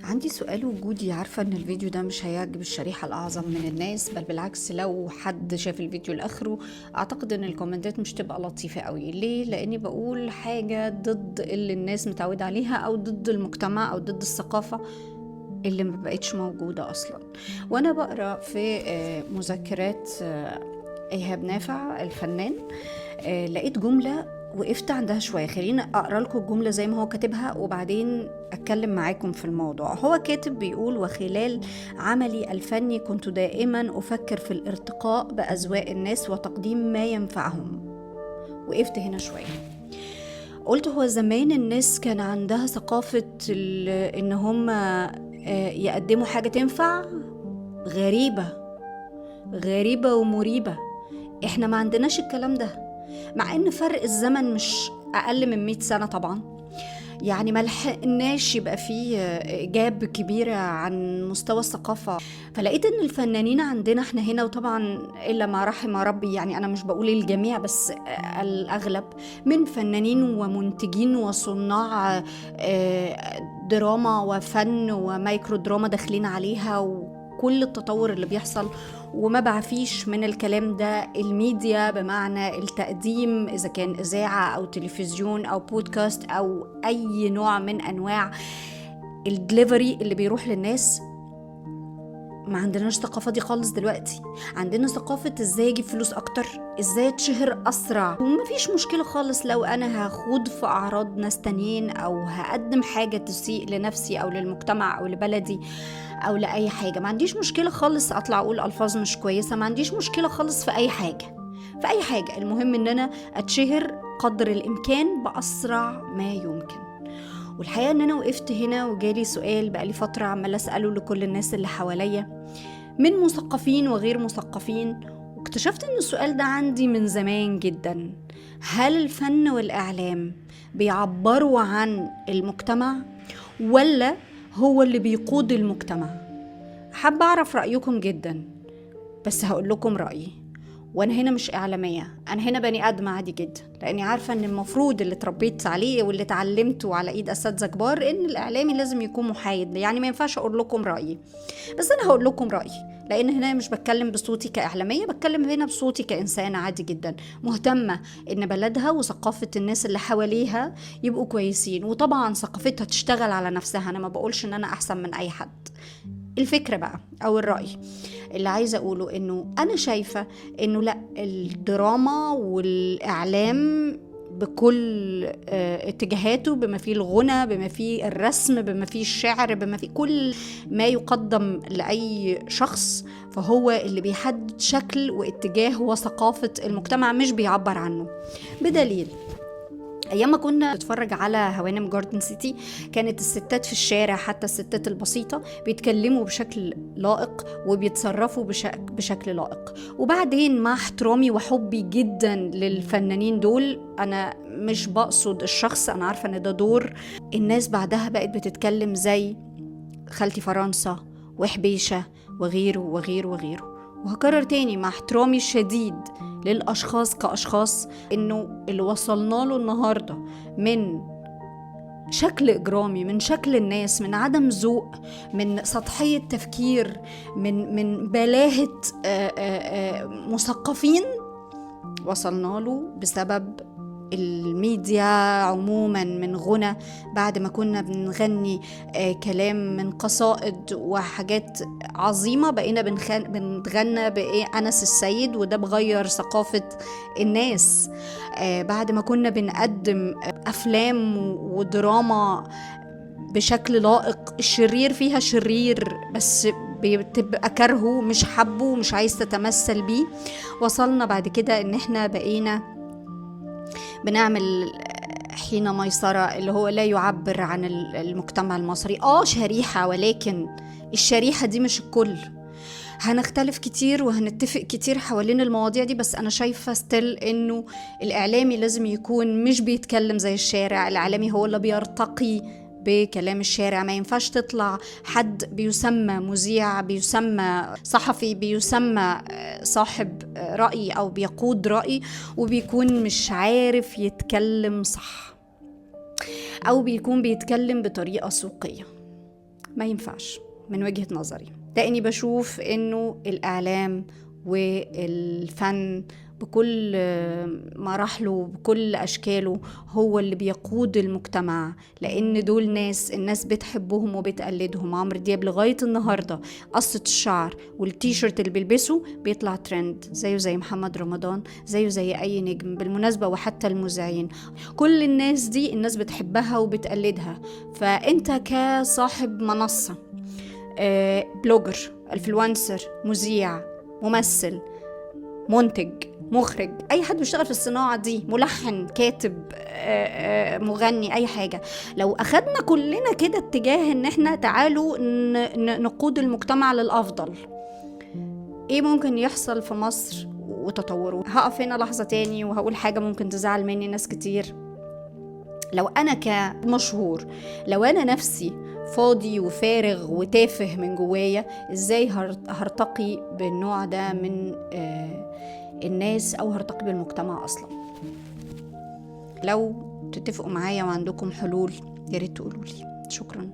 عندي سؤال وجودي. عارفة ان الفيديو ده مش هيعجب الشريحة الأعظم من الناس، بل بالعكس لو حد شاف الفيديو لآخره أعتقد ان الكومنتات مش تبقى لطيفة قوي. ليه؟ لأني بقول حاجة ضد اللي الناس متعودة عليها، أو ضد المجتمع، أو ضد الثقافة اللي ما بقتش موجودة أصلا. وأنا بقرأ في مذكرات إيهاب نافع الفنان، لقيت جملة وقفت عندها شوية. خليني أقرأ لكم الجملة زي ما هو كاتبها وبعدين أتكلم معاكم في الموضوع. هو كاتب بيقول: وخلال عملي الفني كنت دائما أفكر في الارتقاء بأذواق الناس وتقديم ما ينفعهم. وقفت هنا شوية، قلت هو زمان الناس كان عندها ثقافة إن هم يقدموا حاجة تنفع. غريبة، غريبة ومريبة. احنا ما عندناش الكلام ده، مع ان فرق الزمن مش اقل من 100 سنة طبعا. يعني ما لحقناش يبقى فيه جاب كبيرة عن مستوى الثقافة. فلقيت ان الفنانين عندنا احنا هنا، وطبعا الا ما رحم ربي، يعني انا مش بقول الجميع بس الاغلب، من فنانين ومنتجين وصناع دراما وفن ومايكرو دراما داخلين عليها، وكل التطور اللي بيحصل. وما بعفيش من الكلام ده الميديا بمعنى التقديم، إذا كان إذاعة أو تلفزيون أو بودكاست أو أي نوع من أنواع الدليفري اللي بيروح للناس. ما عندناش ثقافة دي خالص دلوقتي. عندنا ثقافة ازاي اجيب فلوس اكتر، ازاي اتشهر اسرع. ومفيش مشكلة خالص لو انا هخوض في اعراض ناس تانيين، او هقدم حاجة تسيء لنفسي او للمجتمع او لبلدي او لاي حاجة. ما عنديش مشكلة خالص اطلع اقول الفاظ مش كويسة، ما عنديش مشكلة خالص في اي حاجة، في اي حاجة. المهم ان انا اتشهر قدر الامكان باسرع ما يمكن. والحقيقة ان انا وقفت هنا وجالي سؤال بقالي فترة عمال اسأله لكل الناس اللي حواليا، من مثقفين وغير مثقفين، واكتشفت ان السؤال ده عندي من زمان جدا: هل الفن والإعلام بيعبروا عن المجتمع، ولا هو اللي بيقود المجتمع؟ حابة أعرف رأيكم جدا، بس هقول لكم رأيي. وانا هنا مش اعلاميه، انا هنا بني ادم عادي جدا، لاني عارفه ان المفروض اللي اتربيت عليه واللي اتعلمته على ايد اساتذه كبار ان الاعلامي لازم يكون محايد. يعني ما ينفعش اقول لكم رايي، بس انا هقول لكم رايي، لان هنا مش بتكلم بصوتي كاعلاميه، بتكلم هنا بصوتي كانسان عادي جدا مهتمه ان بلدها وثقافه الناس اللي حواليها يبقوا كويسين. وطبعا ثقافتها تشتغل على نفسها، انا ما بقولش ان انا احسن من اي حد. الفكرة بقى أو الرأي اللي عايزة أقوله إنه أنا شايفة إنه لأ، الدراما والإعلام بكل اتجاهاته، بما فيه الغنى، بما فيه الرسم، بما فيه الشعر، بما فيه كل ما يقدم لأي شخص، فهو اللي بيحدد شكل واتجاه وثقافة المجتمع، مش بيعبر عنه. بدليل ايام ما كنا نتفرج على هوانم جاردن سيتي، كانت الستات في الشارع، حتى الستات البسيطة، بيتكلموا بشكل لائق وبيتصرفوا بشكل لائق. وبعدين مع احترامي وحبي جدا للفنانين دول، انا مش بقصد الشخص، انا عارفة ان ده دور، الناس بعدها بقت بتتكلم زي خالتي فرنسا وحبيشة وغيره وغيره وغيره. وهكرر تاني مع احترامي الشديد للأشخاص كأشخاص، إنه اللي وصلنا له النهاردة من شكل إجرامي، من شكل الناس، من عدم ذوق، من سطحية تفكير، من بلاهة مثقفين، وصلنا له بسبب الميديا عموما. من غنى، بعد ما كنا بنغني كلام من قصائد وحاجات عظيمة، بقينا بنغنى بإيه؟ أنس السيد، وده بغير ثقافة الناس. بعد ما كنا بنقدم أفلام ودراما بشكل لائق، الشرير فيها شرير بس بتبقى كرهه، مش حبه، مش عايز تتمثل بيه. وصلنا بعد كده ان احنا بقينا بنعمل حين ميسرة اللي هو لا يعبر عن المجتمع المصري. شريحة، ولكن الشريحة دي مش الكل. هنختلف كتير وهنتفق كتير حوالين المواضيع دي، بس أنا شايفة ستيل إنه الإعلامي لازم يكون مش بيتكلم زي الشارع. الإعلامي هو اللي بيرتقي بكلام الشارع. ما ينفعش تطلع حد بيسمى مذيع، بيسمى صحفي، بيسمى صاحب رأي أو بيقود رأي، وبيكون مش عارف يتكلم صح، أو بيكون بيتكلم بطريقة سوقية. ما ينفعش من وجهة نظري، لأني بشوف إنه الإعلام والفن بكل مراحله بكل أشكاله هو اللي بيقود المجتمع، لأن دول الناس بتحبهم وبتقلدهم. عمرو دياب لغاية النهاردة قصة الشعر والتيشيرت اللي بيلبسه بيطلع ترند، زيه زي محمد رمضان، زيه زي أي نجم بالمناسبة، وحتى المذيعين. كل الناس دي الناس بتحبها وبتقلدها. فأنت كصاحب منصة، بلوجر، انفلونسر، مذيع، ممثل، منتج، مخرج، اي حد بيشتغل في الصناعة دي، ملحن، كاتب، مغني، اي حاجة، لو اخدنا كلنا كده اتجاه ان احنا تعالوا نقود المجتمع للافضل، ايه ممكن يحصل في مصر وتطوره؟ هقف هنا لحظة تاني وهقول حاجة ممكن تزعل مني ناس كتير. لو انا كمشهور، لو انا نفسي فاضي وفارغ وتافه من جوايا، ازاي هرتقي بالنوع ده من الناس، او هرتقي بالمجتمع اصلا؟ لو تتفقوا معايا وعندكم حلول يا ريت تقولوا لي. شكرا.